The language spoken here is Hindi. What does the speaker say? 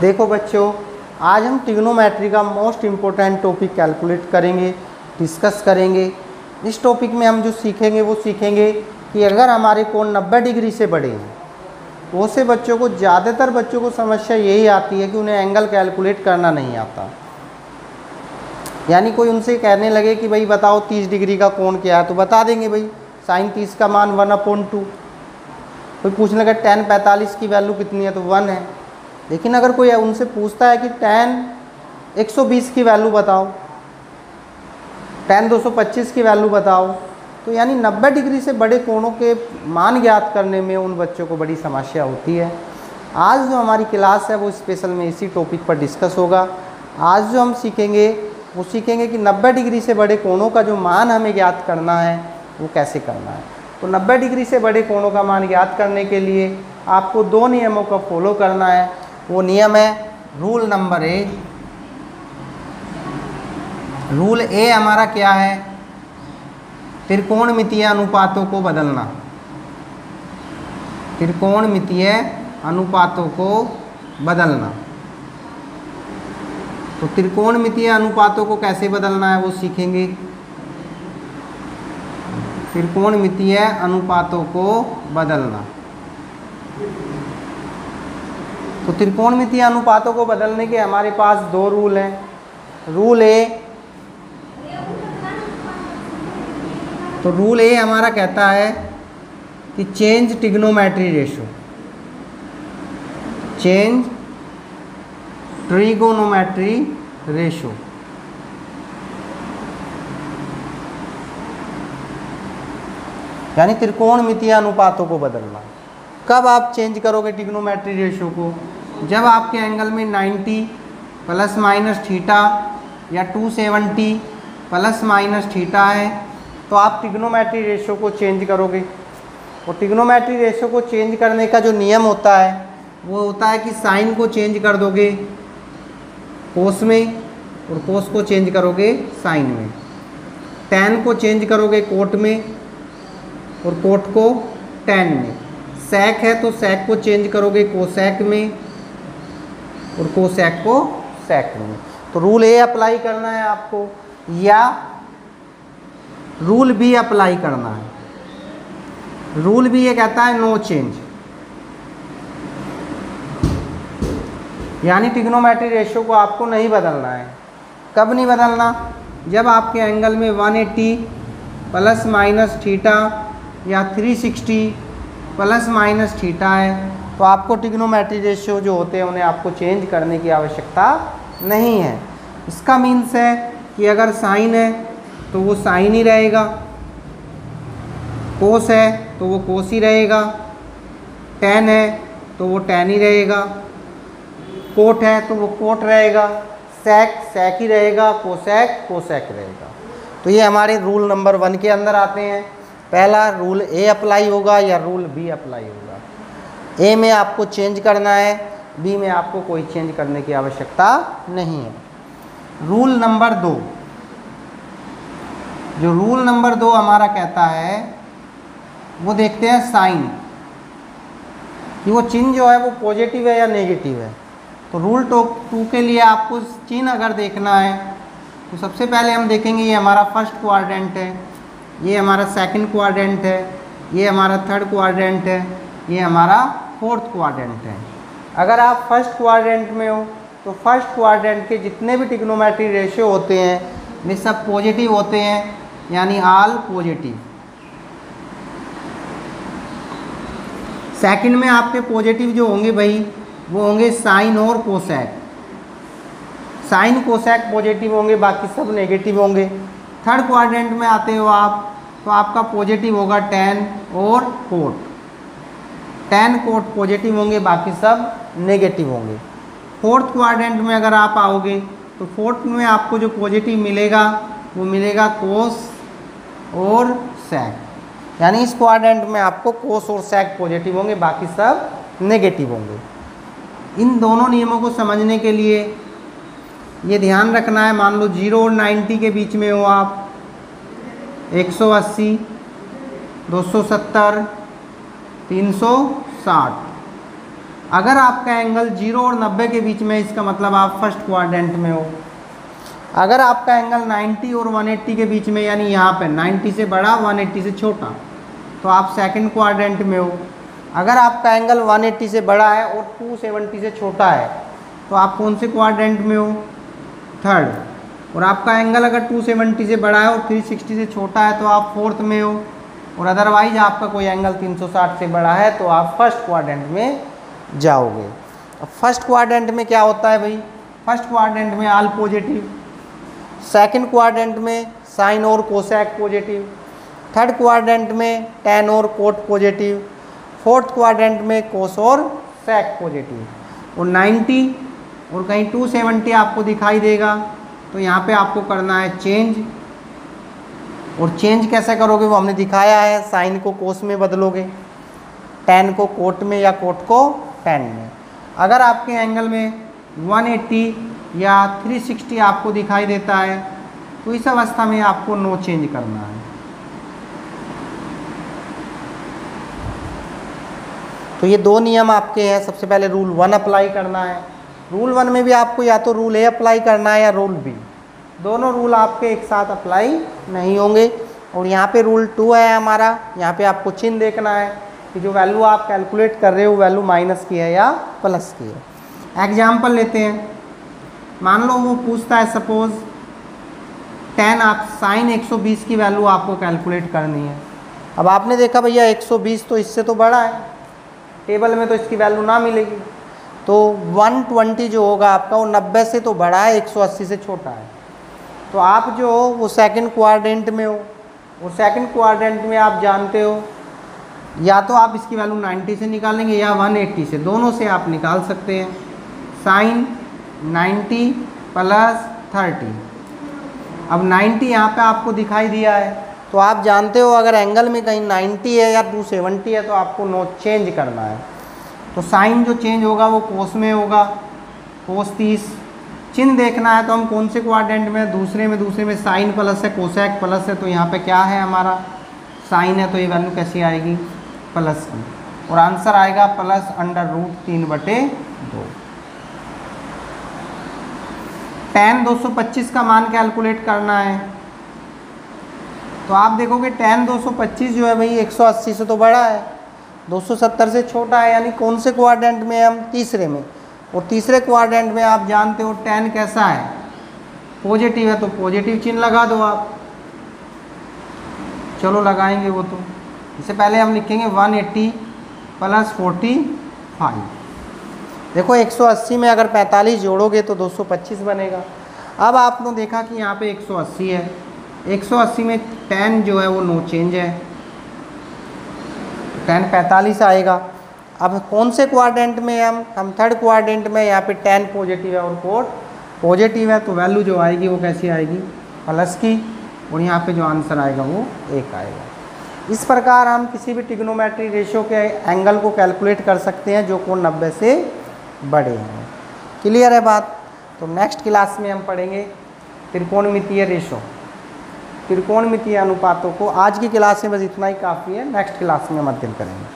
देखो बच्चों, आज हम ट्रिग्नोमेट्री का मोस्ट इम्पोर्टेंट टॉपिक कैलकुलेट करेंगे, डिस्कस करेंगे। इस टॉपिक में हम जो सीखेंगे वो सीखेंगे कि अगर हमारे कोण 90 डिग्री से बड़े हैं, बहुत से बच्चों को, ज़्यादातर बच्चों को समस्या यही आती है कि उन्हें एंगल कैलकुलेट करना नहीं आता। यानी कोई उनसे कहने लगे कि भाई बताओ 30 डिग्री का कोण क्या है, तो बता देंगे भाई साइन 30 का मान 1/2। कोई पूछने लगा tan 45 की वैल्यू कितनी है, तो 1 है। लेकिन अगर कोई उनसे पूछता है कि tan 120 की वैल्यू बताओ, tan 225 की वैल्यू बताओ, तो यानी 90 डिग्री से बड़े कोणों के मान ज्ञात करने में उन बच्चों को बड़ी समस्या होती है। आज जो हमारी क्लास है वो स्पेशल में इसी टॉपिक पर डिस्कस होगा। आज जो हम सीखेंगे वो सीखेंगे कि 90 डिग्री से बड़े कोणों का जो मान हमें ज्ञात करना है वो कैसे करना है। तो 90 डिग्री से बड़े कोणों का मान ज्ञात करने के लिए आपको 2 नियमों का फॉलो करना है। वो नियम है रूल नंबर ए। रूल ए हमारा क्या है? त्रिकोणमितीय अनुपातों को बदलना। त्रिकोणमितीय अनुपातों को बदलना। तो त्रिकोणमितीय अनुपातों को कैसे बदलना है वो सीखेंगे। त्रिकोणमितीय अनुपातों को बदलना। तो त्रिकोणमितीय अनुपातों को बदलने के हमारे पास 2 रूल हैं। रूल ए, तो रूल ए हमारा कहता है कि change trigonometry ratio. Change trigonometry ratio. यानी त्रिकोणमितीय अनुपातों को बदलना। कब आप चेंज करोगे ट्रिग्नोमेट्री रेशो को? जब आपके एंगल में 90 प्लस माइनस थीटा या 270 प्लस माइनस थीटा है तो आप ट्रिग्नोमेट्री रेशो को चेंज करोगे। और ट्रिग्नोमेट्री रेशो को चेंज करने का जो नियम होता है वो होता है कि साइन को चेंज कर दोगे कोस में और कोस को चेंज करोगे साइन में। टैन को चेंज करोगे कोट में और कोट को टैन में। सेक है तो सेक को चेंज करोगे कोसेक में और कोसेक को सेक में। तो रूल ए अप्लाई करना है आपको या रूल बी अप्लाई करना है। रूल बी ये कहता है नो चेंज। यानी ट्रिग्नोमेट्री रेशियो को आपको नहीं बदलना है। कब नहीं बदलना? जब आपके एंगल में 180 प्लस माइनस थीटा या 360 प्लस माइनस थीटा है तो आपको ट्रिग्नोमेट्री रेशियो जो होते हैं उन्हें आपको चेंज करने की आवश्यकता नहीं है। इसका मीन्स है कि अगर साइन है तो वो साइन ही रहेगा, कोस है तो वो कोस ही रहेगा, टैन है तो वो टैन ही रहेगा, कोट है तो वो कोट रहेगा, सेक सेक ही रहेगा, कोसेक कोसेक रहेगा। तो ये हमारे रूल नंबर 1 के अंदर आते हैं। पहला रूल ए अप्लाई होगा या रूल बी अप्लाई होगा। ए में आपको चेंज करना है, बी में आपको कोई चेंज करने की आवश्यकता नहीं है। रूल नंबर 2, जो रूल नंबर 2 हमारा कहता है वो देखते हैं साइन कि वो चिन्ह जो है वो पॉजिटिव है या नेगेटिव है। तो रूल 2 के लिए आपको चिन्ह अगर देखना है तो सबसे पहले हम देखेंगे ये हमारा फर्स्ट क्वाड्रेंट है, ये हमारा सेकंड क्वाड्रेंट है, ये हमारा थर्ड क्वाड्रेंट है, ये हमारा फोर्थ क्वाड्रेंट है। अगर आप फर्स्ट क्वाड्रेंट में हो तो फर्स्ट क्वाड्रेंट के जितने भी ट्रिग्नोमेट्री रेशियो होते हैं वे सब पॉजिटिव होते हैं, यानी ऑल पॉजिटिव। सेकंड में आपके पॉजिटिव जो होंगे भाई वो होंगे साइन और कोसेक। साइन कोसेक पॉजिटिव होंगे, बाकी सब नेगेटिव होंगे। थर्ड क्वाड्रेंट में आते हो आप तो आपका पॉजिटिव होगा टैन और कोट। टैन कोट पॉजिटिव होंगे, बाकी सब नेगेटिव होंगे। फोर्थ क्वाड्रेंट में अगर आप आओगे तो फोर्थ में आपको जो पॉजिटिव मिलेगा वो मिलेगा कोस और सेक। यानी इस क्वाड्रेंट में आपको कोस और सेक पॉजिटिव होंगे, बाकी सब नेगेटिव होंगे। इन दोनों नियमों को समझने के लिए ये ध्यान रखना है, मान लो 0 और 90 के बीच में हो आप, 180, 270, 360, अगर आपका एंगल 0 और 90 के बीच में, इसका मतलब आप फर्स्ट क्वाड्रेंट में हो। अगर आपका एंगल 90 और 180 के बीच में, यानी यहाँ पे 90 से बड़ा 180 से छोटा, तो आप सेकंड क्वाड्रेंट में हो। अगर आपका एंगल 180 से बड़ा है और 270 से छोटा है, तो आप कौन से क्वाड्रेंट में हो? थर्ड। और आपका एंगल अगर 270 से बड़ा है और 360 से छोटा है, तो आप फोर्थ में हो। और अदरवाइज आपका कोई एंगल 360 से बड़ा है, तो आप फर्स्ट क्वाड्रेंट में जाओगे। अब फर्स्ट क्वाड्रेंट में क्या होता है भाई? फर्स्ट क्वाड्रेंट में ऑल पॉजिटिव, सेकंड क्वाड्रेंट में साइन और कोसेक पॉजिटिव, थर्ड क्वाड्रेंट में टैन और कोट पॉजिटिव, फोर्थ क्वाड्रेंट में कोस और सेक पॉजिटिव। और 90 और कहीं 270 आपको दिखाई देगा, तो यहाँ पे आपको करना है चेंज। और चेंज कैसे करोगे वो हमने दिखाया है। साइन को कोस में बदलोगे, टैन को कोट में या कोट को टैन में। अगर आपके एंगल में 180 या 360 आपको दिखाई देता है, तो इस अवस्था में आपको नो चेंज करना है। तो ये दो नियम आपके हैं। सबसे पहले रूल 1 अप्लाई करना है। रूल 1 में भी आपको या तो रूल ए अप्लाई करना है या रूल बी, दोनों रूल आपके एक साथ अप्लाई नहीं होंगे। और यहाँ पे रूल 2 है हमारा। यहाँ पे आपको चिन्ह देखना है कि जो वैल्यू आप कैलकुलेट कर रहे हो वैल्यू माइनस की है या प्लस की है। एग्जाम्पल लेते हैं। मान लो वो पूछता है सपोज tan, आप साइन 120 की वैल्यू आपको कैलकुलेट करनी है। अब आपने देखा भैया 120 तो इससे तो बड़ा है, टेबल में तो इसकी वैल्यू ना मिलेगी। तो 120 जो होगा आपका वो 90 से तो बड़ा है, 180 से छोटा है। तो आप जो हो वो सेकंड क्वाड्रेंट में हो। और सेकंड क्वाड्रेंट में आप जानते हो या तो आप इसकी वैल्यू 90 से निकालेंगे या 180 से, दोनों से आप निकाल सकते हैं। साइन 90 प्लस 30। अब 90 यहाँ पे आपको दिखाई दिया है, तो आप जानते हो अगर एंगल में कहीं 90 है या 270 है तो आपको नो चेंज करना है। तो साइन जो चेंज होगा वो कोस में होगा, कोस 30। चिन्ह देखना है तो हम कौन से क्वाड्रेंट में? दूसरे में साइन प्लस है, कोसेक प्लस है। तो यहाँ पे क्या है हमारा? साइन है, तो ये वैल्यू कैसी आएगी? प्लस की। और आंसर आएगा प्लस √3/2। tan 225 का मान कैलकुलेट करना है। तो आप देखोगे tan 225 जो है भाई 180 से तो बड़ा है, 270 से छोटा है, यानी कौन से क्वाड्रेंट में हम? तीसरे में। और तीसरे क्वाड्रेंट में आप जानते हो tan कैसा है? पॉजिटिव है, तो पॉजिटिव चिन्ह लगा दो आप। चलो लगाएंगे वो। तो इससे पहले हम लिखेंगे 180 प्लस 45। देखो 180 में अगर 45 जोड़ोगे तो 225 बनेगा। अब आपने देखा कि यहाँ पे 180 है, 180 में tan जो है वो नो चेंज है, tan 45 आएगा। अब कौन से क्वाड्रेंट में हम थर्ड क्वाड्रेंट में। यहाँ पे tan पॉजिटिव है और कोट पॉजिटिव है, तो वैल्यू जो आएगी वो कैसी आएगी? प्लस की। और यहाँ पे जो आंसर आएगा वो 1 आएगा। इस प्रकार हम किसी भी ट्रिग्नोमेट्री रेशियो के एंगल को कैलकुलेट कर सकते हैं जो कोण 90 से बड़े हैं। क्लियर है बात? तो नेक्स्ट क्लास में हम पढ़ेंगे त्रिकोणमितीय रेशो, त्रिकोणमितीय अनुपातों को। आज की क्लास में बस इतना ही काफ़ी है। नेक्स्ट क्लास में हम अध्ययन करेंगे।